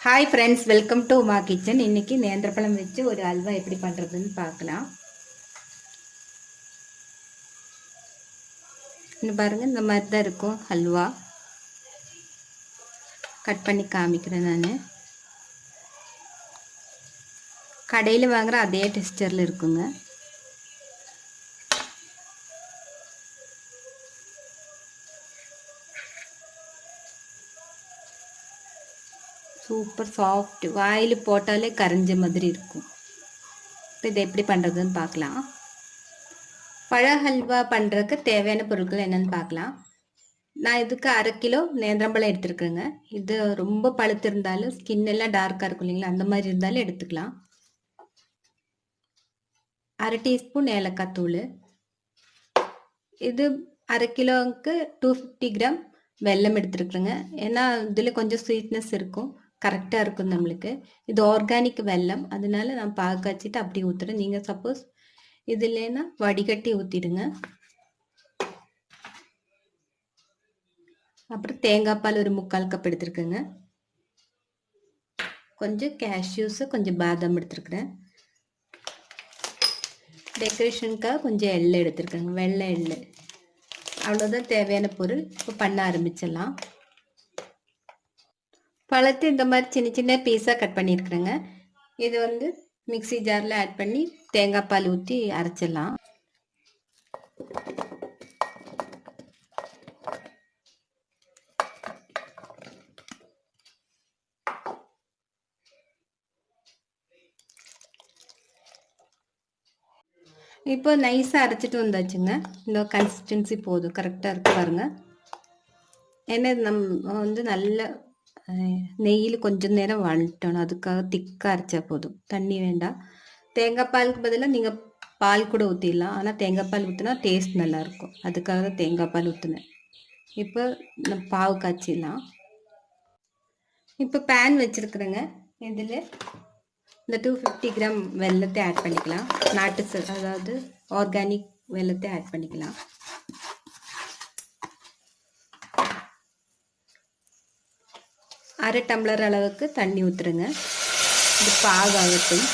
Hi friends, welcome to Uma kitchen. இன்னைக்கு நேந்திரப்பழம் வச்சு ஒரு அல்வா எப்படி பண்ணுறதுன்னு பார்க்கலாம். இன்னும் பாருங்கள், இந்த மாதிரி தான் இருக்கும் ஹல்வா. கட் பண்ணி காமிக்கிறேன். நான் கடையில் வாங்குகிற அதே டெக்ஸ்சரில் இருக்குங்க. சூப்பர் சாஃப்ட், வாயில் போட்டாலே கரைஞ்ச மாதிரி இருக்கும். இப்போ இதை எப்படி பண்ணுறதுன்னு பார்க்கலாம். பழ ஹல்வா பண்ணுறதுக்கு தேவையான பொருட்கள் என்னென்னு பார்க்கலாம். நான் இதுக்கு 1/2 கிலோ நேந்திரம்பழம் எடுத்துருக்குறேங்க. இது ரொம்ப பழுத்து இருந்தாலும் ஸ்கின் எல்லாம் டார்க்காக இருக்கும் இல்லைங்களா, அந்த மாதிரி இருந்தாலும் எடுத்துக்கலாம். 1/2 டீஸ்பூன் ஏலக்காய் தூள். இது 1/2 கிலோவுக்கு 250 கிராம் வெல்லம் எடுத்துருக்குறேங்க. ஏன்னா இதில் கொஞ்சம் ஸ்வீட்னஸ் இருக்கும், கரெக்டாக இருக்கும் நம்மளுக்கு. இது ஆர்கானிக் வெல்லம், அதனால நான் பாகு காய்ச்சிட்டு அப்படி ஊற்றுறேன். நீங்கள் சப்போஸ் இது இல்லைன்னா வடிகட்டி ஊற்றிடுங்க. அப்புறம் தேங்காய் பால் ஒரு 3/4 கப் எடுத்துருக்குங்க. கொஞ்சம் கேஷ்யூஸு, கொஞ்சம் பாதாம் எடுத்துருக்குறேன். டெக்கரேஷனுக்காக கொஞ்சம் எள்ளு எடுத்துருக்கேங்க, வெள்ளை எள்ளு. அவ்வளோதான் தேவையான பொருள். இப்போ பண்ண ஆரம்பிச்சிடலாம். பழத்தை இந்த மாதிரி சின்ன சின்ன பீஸாக கட் பண்ணியிருக்கிறேங்க. இது வந்து மிக்சி ஜாரில் ஆட் பண்ணி தேங்காய் பால் ஊற்றி அரைச்சிடலாம். இப்போ நைஸாக அரைச்சிட்டு வந்தாச்சுங்க. இந்த கன்சிஸ்டன்சி போதும், கரெக்டாக இருக்கு பாருங்கள். ஏன்னா நம்ம வந்து நல்ல நெய்யில் கொஞ்சம் நேரம் வளட்டணும், அதுக்காக திக்காக அரைச்சா போதும், தண்ணி வேண்டாம். தேங்காய் பாலுக்கு பதிலாக நீங்கள் பால் கூட ஊற்றிடலாம், ஆனால் தேங்காய் பால் ஊற்றினா டேஸ்ட் நல்லாயிருக்கும், அதுக்காக தான் தேங்காய் பால் ஊற்றினேன். இப்போ நம்ம பாவு காய்ச்சிடலாம். இப்போ பேன் வச்சுருக்குறேங்க. இதில் இந்த 250 கிராம் வெல்லத்தை ஆட் பண்ணிக்கலாம். நாட்டு அதாவது ஆர்கானிக் வெல்லத்தை ஆட் பண்ணிக்கலாம். அரை டம்ளர் அளவுக்கு தண்ணி ஊற்றுருங்க. இது பாகாகட்டும்.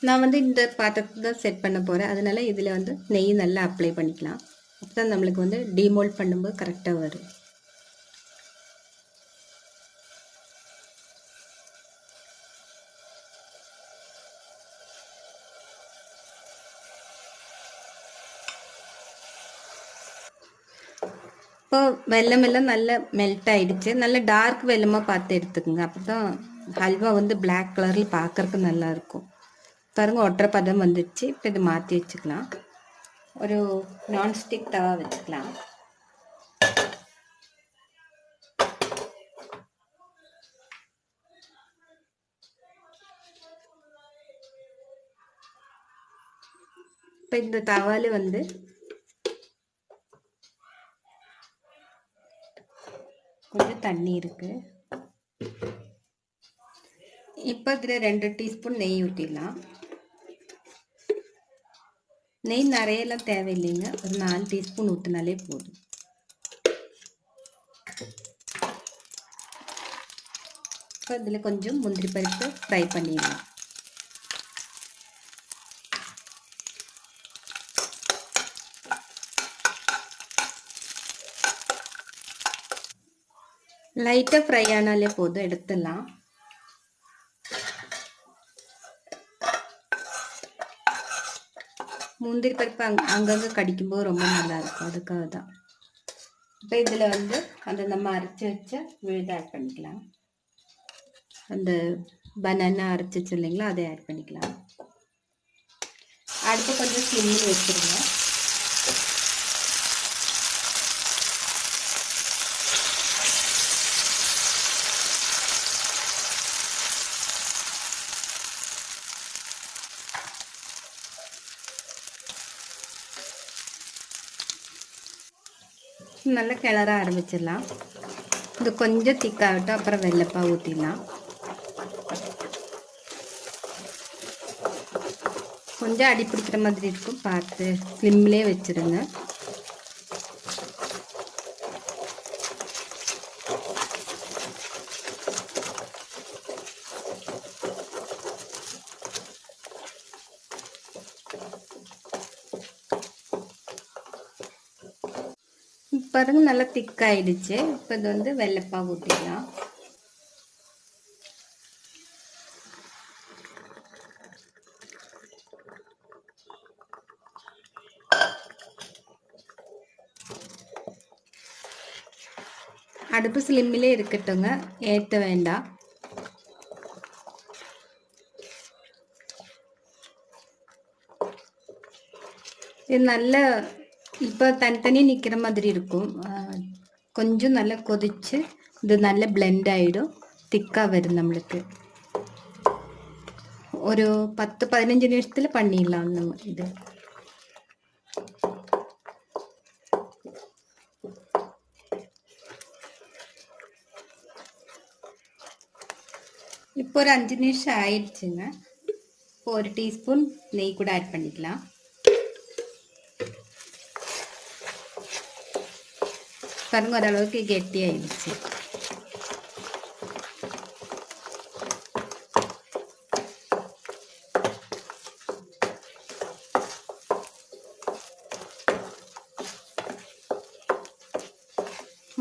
நான் வந்து இந்த பாத்திரத்தை தான் செட் பண்ண போகிறேன், அதனால இதில் வந்து நெய் நல்லா அப்ளை பண்ணிக்கலாம். அப்போ தான் நம்மளுக்கு வந்து டீமோல்ட் பண்ணும்போது கரெக்டாக வரும். இப்போ வெல்லம் எல்லாம் நல்லா மெல்ட் ஆகிடுச்சு. நல்ல டார்க் வெல்லமாக பார்த்து எடுத்துக்கோங்க, அப்போ தான் ஹல்வா வந்து பிளாக் கலரில் பார்க்குறதுக்கு நல்லாயிருக்கும். பாருங்கள், ஒற்றை பதம் வந்துடுச்சு. இப்போ இதை மாற்றி வச்சுக்கலாம். ஒரு நான்ஸ்டிக் தவா வச்சுக்கலாம். இப்போ இந்த தவால வந்து கொஞ்சம் தண்ணி இருக்கு. இப்போ இதில் 2 டீஸ்பூன் நெய் ஊற்றிடலாம். நெய் நிறையெல்லாம் தேவையில்லைங்க, ஒரு 4 டீஸ்பூன் ஊற்றினாலே போதும். இப்போ இதில் கொஞ்சம் முந்திரி பருப்பு ஃப்ரை பண்ணிடலாம். லைட்டாக ஃப்ரை ஆனாலே போதும், எடுத்துடலாம். முந்திரி பருப்பு அங்கங்கே கடிக்கும்போது ரொம்ப நல்லாயிருக்கும், அதுக்காக தான். இப்போ இதில் வந்து அந்த நம்ம அரைச்சி வச்ச விழுதை ஆட் பண்ணிக்கலாம். அந்த பனானா அரைச்சி வச்சு இல்லைங்களா, அதை ஆட் பண்ணிக்கலாம். அடுப்பு கொஞ்சம் ஸ்லிம்மில் வச்சுருங்க. நல்லா கிளற ஆரம்பிச்சிடலாம். இது கொஞ்சம் திக்காகட்டும், அப்புறம் வெள்ளைப்பாவு ஊற்றிடலாம். கொஞ்சம் அடி பிடிக்கிற மாதிரி இருக்கும், பார்த்து ஸ்லிம்லேயே வச்சுருங்க. பாருங்க நல்லா திக்காயிடுச்சு. இப்போ இது வந்து வெள்ளைப்பாவு ஊற்றிடலாம். அடுப்பு ஸ்லிம்மிலே இருக்கட்டுங்க, ஏற்ற வேண்டாம். இது நல்ல இப்போ தனித்தனியாக நிற்கிற மாதிரி இருக்கும். கொஞ்சம் நல்லா கொதிச்சு இது நல்ல பிளெண்ட் ஆகிடும், திக்காக வரும் நம்மளுக்கு. ஒரு 10-15 நிமிஷத்தில் பண்ணிடலாம் நம்ம இது. இப்போ ஒரு 5 நிமிஷம் ஆயிடுச்சுங்க. இப்போ ஒரு டீஸ்பூன் நெய் கூட ஆட் பண்ணிக்கலாம். பாருங்க ஓரளவுக்கு கெட்டியாயிடுச்சு.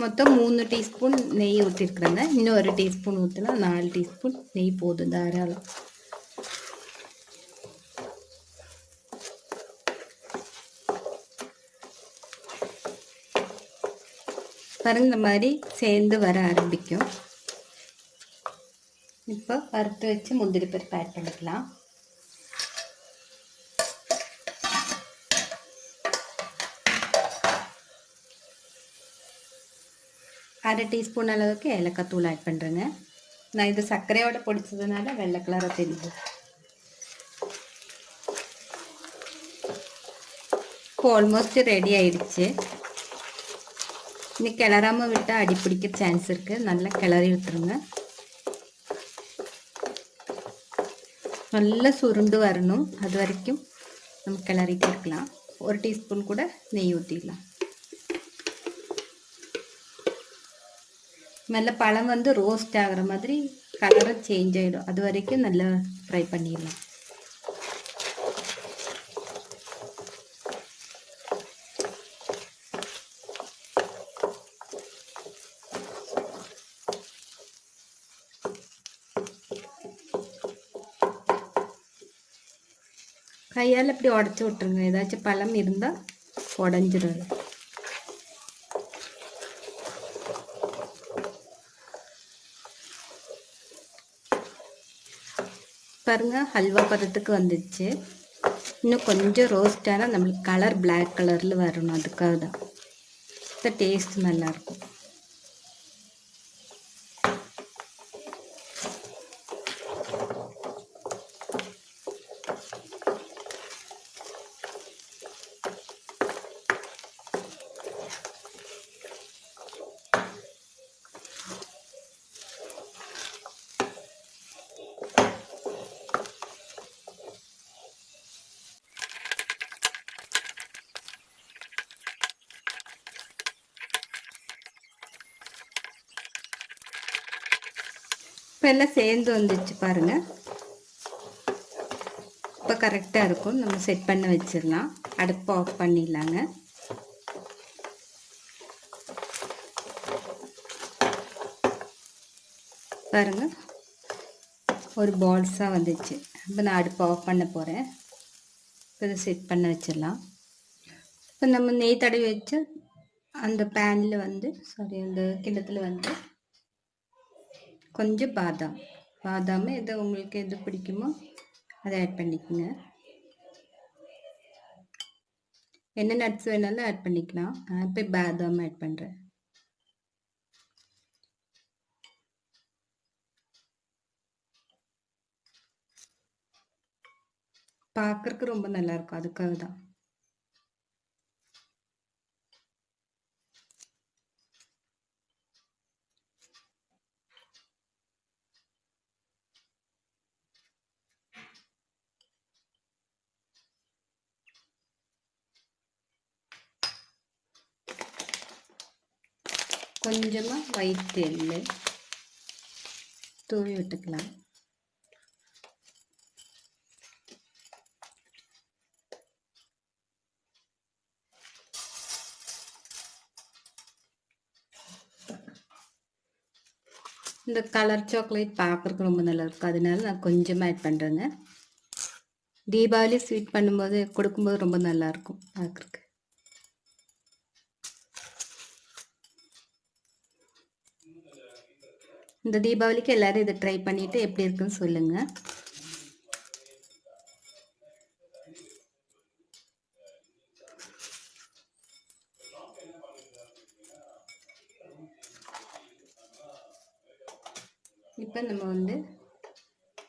மொத்தம் 3 டீஸ்பூன் நெய் ஊற்றிருக்குறேங்க. இன்னும் ஒரு டீஸ்பூன் ஊற்றினா 4 டீஸ்பூன் நெய் போதும் தாராளம். பாருங்க இந்த மாதிரி சேர்ந்து வர ஆரம்பிக்கும். இப்போ வறுத்து வச்சு முந்திரி பருப்பு ஆட் பண்ணிக்கலாம். அரை டீஸ்பூன் அளவுக்கு ஏலக்காய் தூள் ஆட் பண்ணுறேங்க. நான் இது சர்க்கரையோட பொடிச்சதுனால வெள்ளை கலராக தெரியுது. இப்போ ஆல்மோஸ்ட் ரெடி ஆயிடுச்சு. இன்னும் கிளறாமல் விட்டால் அடி பிடிக்க சான்ஸ் இருக்குது. நல்லா கிளறி விட்டுருங்க. நல்லா சுருண்டு வரணும், அது வரைக்கும் நம்ம கிளறிட்டு இருக்கலாம். ஒரு டீஸ்பூன் கூட நெய் ஊற்றிடலாம். நல்ல பழம் வந்து ரோஸ்ட் ஆகிற மாதிரி கலரும் சேஞ்ச் ஆகிடும், அது வரைக்கும் நல்லா ஃப்ரை பண்ணிடலாம். கையால் இப்படி உடச்சி விட்டுருங்க, ஏதாச்சும் பழம் இருந்தால் உடஞ்சிடும். பாருங்க ஹல்வா பதத்துக்கு வந்துடுச்சு. இன்னும் கொஞ்சம் ரோஸ்ட் ஆனால் நம்மளுக்கு கலர் பிளாக் கலரில் வரணும், அதுக்காக தான். இந்த டேஸ்ட் நல்லாயிருக்கும். இப்போ எல்லாம் சேர்ந்து வந்துச்சு பாருங்கள். இப்போ கரெக்டாக இருக்கும், நம்ம செட் பண்ண வச்சிடலாம். அடுப்பை ஆஃப் பண்ணிடலாங்க. பாருங்க ஒரு பால்ஸாக வந்துச்சு. இப்போ நான் அடுப்பை ஆஃப் பண்ண போகிறேன். இப்போ இதை செட் பண்ண வச்சிடலாம். இப்போ நம்ம நெய் தடவி வச்சு அந்த பேனில் வந்து அந்த கிண்ணத்தில் வந்து கொஞ்சம் பாதாம் எது உங்களுக்கு எது பிடிக்குமோ அதை ஆட் பண்ணிக்கோங்க. என்ன நட்ஸ் வேணாலும் ஆட் பண்ணிக்கலாம். நான் இப்போ பாதாம் ஆட் பண்ணுறேன். பார்க்கறதுக்கு ரொம்ப நல்லா இருக்கும், அதுக்காக தான். கொஞ்சமாக ஒயிட் எள்ளு தூவி விட்டுக்கலாம். இந்த கலர் சாக்லேட் பார்க்குறதுக்கு ரொம்ப நல்லா இருக்கும், அதனால நான் கொஞ்சமாக ஆட் பண்ணுறேங்க. தீபாவளி ஸ்வீட் பண்ணும்போது கொடுக்கும்போது ரொம்ப நல்லாயிருக்கும் பார்க்குறக்கு. இந்த தீபாவளிக்கு எல்லோரும் இதை ட்ரை பண்ணிவிட்டு எப்படி இருக்குன்னு சொல்லுங்கள். இப்போ நம்ம வந்து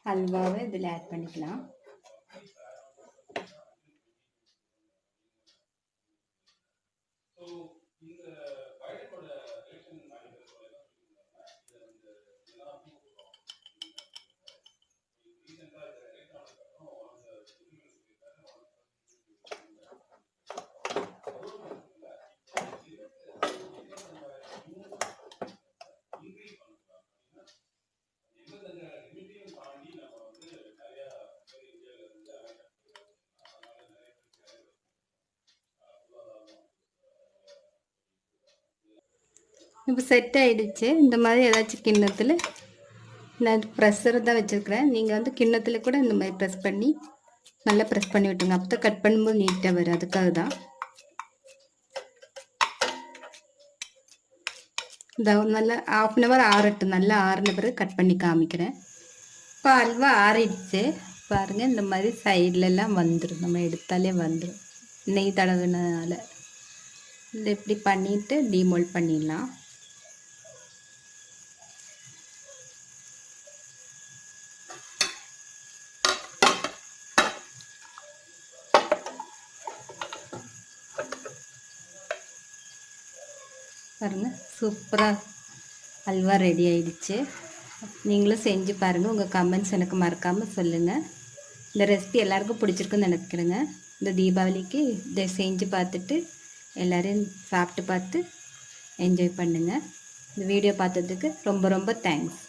ஹல்வாவை இதில் ஆட் பண்ணிக்கலாம். இப்போ செட் ஆகிடுச்சு. இந்த மாதிரி ஏதாச்சும் கிண்ணத்தில் நான் ப்ரெஸ்ஸர் தான் வச்சுருக்கிறேன். நீங்கள் வந்து கிண்ணத்தில் கூட இந்த மாதிரி ப்ரெஸ் பண்ணி நல்லா ப்ரெஸ் பண்ணி விட்டுருங்க. அப்போ தான் கட் பண்ணும்போது நீட்டாக வரும். அதுக்காக தான் இந்த நல்லா 1/2 hour ஆறட்டும். நல்லா ஆறின பிறகு கட் பண்ணி காமிக்கிறேன். இப்போ அல்வா ஆறிடுச்சு பாருங்கள். இந்த மாதிரி சைட்லலாம் வந்துடும், நம்ம எடுத்தாலே வந்துடும் நெய் தடவினால. இந்த இப்படி பண்ணிவிட்டு டீமோல்ட் பண்ணிடலாம். பாருங்கள், சூப்பராக அல்வா ரெடி ஆயிடுச்சு. நீங்களும் செஞ்சு பாருங்கள். உங்கள் கமெண்ட்ஸ் எனக்கு மறக்காமல் சொல்லுங்கள். இந்த ரெசிபி எல்லாருக்கும் பிடிச்சிருக்குன்னு நினைக்கிறேங்க. இந்த தீபாவளிக்கு இதை செஞ்சு பார்த்துட்டு எல்லோரும் சாப்பிட்டு பார்த்து என்ஜாய் பண்ணுங்கள். இந்த வீடியோ பார்த்ததுக்கு ரொம்ப ரொம்ப தேங்க்ஸ்.